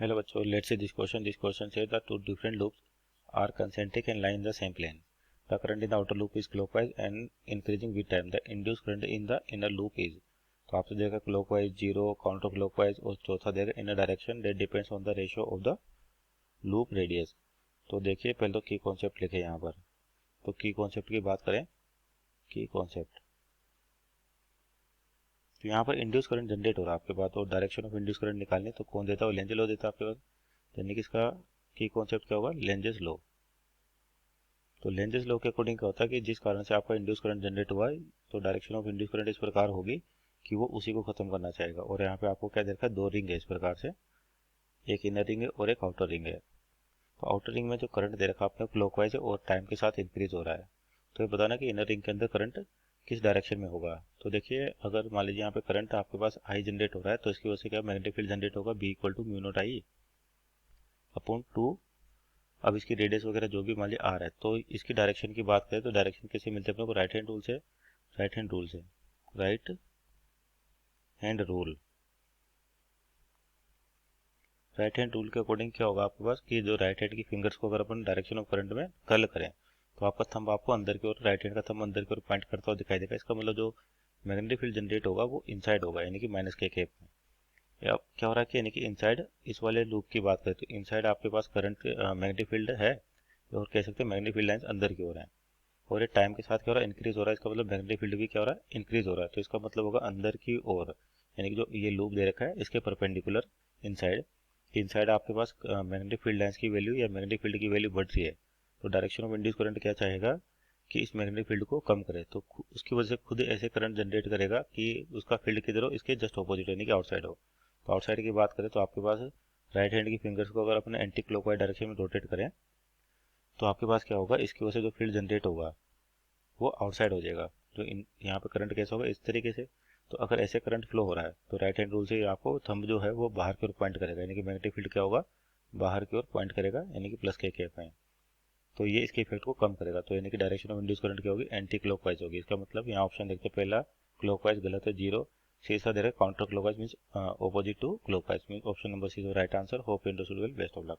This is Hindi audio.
Hello bachcho, let's see this question. This question says that two different loops are concentric and lie in the same plane. The current in the outer loop is clockwise and increasing with time. The induced current in the inner loop is, तो आपसे देगा clockwise 0, counterclockwise और चौथा देगा inner direction that depends on the ratio of the loop radius. तो देखिए पहले तो की कॉन्सेप्ट लिखे यहाँ पर. तो की कॉन्सेप्ट की बात करें, की कॉन्सेप्ट तो यहाँ पर इंड्यूस करंट जनरेट हो रहा है आपके पास, और डायरेक्शन ऑफ इंड्यूस करंट निकालने तो कौन देता है, वो लेंज लॉ देता है आपके पास. यानी कि इसका की कॉन्सेप्ट क्या होगा, लेंजेस लॉ. तो लेंजेस लॉ के अकॉर्डिंग क्या होता है कि जिस कारण से आपका इंड्यूस करंट जनरेट हुआ है तो डायरेक्शन ऑफ इंड्यूस करंट इस प्रकार होगी कि वो उसी को खत्म करना चाहेगा. और यहाँ पे आपको क्या दे रखा है, दो रिंग है इस प्रकार से, एक इनर रिंग है और एक आउटर रिंग है. तो आउटर रिंग में जो करंट दे रखा है आपने क्लॉकवाइज है और टाइम के साथ इंक्रीज हो रहा है. तो ये बताना कि इनर रिंग के अंदर करंट किस डायरेक्शन में होगा. तो देखिए अगर मान लीजिए यहाँ पे करंट आपके पास आई जनरेट हो रहा है तो इसकी वजह से क्या मैग्नेटिक फील्ड जनरेट होगा, B equal to mu naught I upon 2. अब इसकी रेडियस वगैरह जो भी मान लीजिए आ रहा है, तो इसकी डायरेक्शन की बात करें तो डायरेक्शन कैसे मिलते हैं अपने को, राइट हैंड रूल से. राइट हैंड रूल से, right hand rule, right hand rule के अकॉर्डिंग क्या होगा आपके पास कि जो राइट हैंड की फिंगर्स को अगर अपन डायरेक्शन ऑफ करंट में कर्ल करें तो आपका थंब आपको अंदर की ओर, राइट हैंड का थंब अंदर की ओर पॉइंट करता हुआ दिखाई देगा. इसका मतलब जो मैग्नेटिक फील्ड जनरेट होगा वो इनसाइड होगा, यानी कि माइनस के केप में. या क्या हो रहा है कि यानी कि इनसाइड इस वाले लूप की बात करें तो इनसाइड आपके पास करंट मैग्नेटिक फील्ड है, और कह सकते हैं मैग्नेटिक फील्ड लाइंस अंदर की ओर है. और ये टाइम के साथ क्या हो रहा है, इंक्रीज हो रहा है. इसका मतलब मैग्नेटिक फील्ड भी क्या हो रहा है, इंक्रीज हो रहा है. तो इसका मतलब होगा अंदर की ओर, यानी कि जो ये लूप दे रखा है इसके परपेंडिकुलर इनसाइड. इनसाइड आपके पास मैग्नेटिक फील्ड लाइंस की वैल्यू या मैग्नेटिक फील्ड की वैल्यू बढ़ रही है. तो डायरेक्शन ऑफ इंड्यूस करंट क्या चाहेगा कि इस मैग्नेटिक फील्ड को कम करे. तो उसकी वजह से खुद ऐसे करंट जनरेट करेगा कि उसका फील्ड किधर हो, इसके जस्ट ऑपोजिट यानी कि आउटसाइड हो. तो आउटसाइड की बात करें तो आपके पास राइट हैंड की फिंगर्स को अगर अपने एंटी क्लॉकवाइज डायरेक्शन में रोटेट करें तो आपके पास क्या होगा, इसकी वजह से जो फील्ड जनरेट होगा वो आउटसाइड हो जाएगा. जो यहाँ पे करंट कैसे होगा, इस तरीके से. तो अगर ऐसे करंट फ्लो हो रहा है तो राइट हैंड रूल से आपको थंब जो है वो बाहर की ओर पॉइंट करेगा, यानी कि मैग्नेटिक फील्ड क्या होगा, बाहर की ओर पॉइंट करेगा, यानी कि प्लस के केप में. तो ये इसके इफेक्ट को कम करेगा. तो यानी कि डायरेक्शन ऑफ इंड्यूस करंट क्या होगी, एंटी क्लॉकवाइज होगी. इसका मतलब यहाँ ऑप्शन देखते हैं, पहला क्लॉकवाइज गलत है, 0. सीधा दे रहा है counter clockwise means opposite to clockwise means option number C right answer. Hope you understood well, best of luck.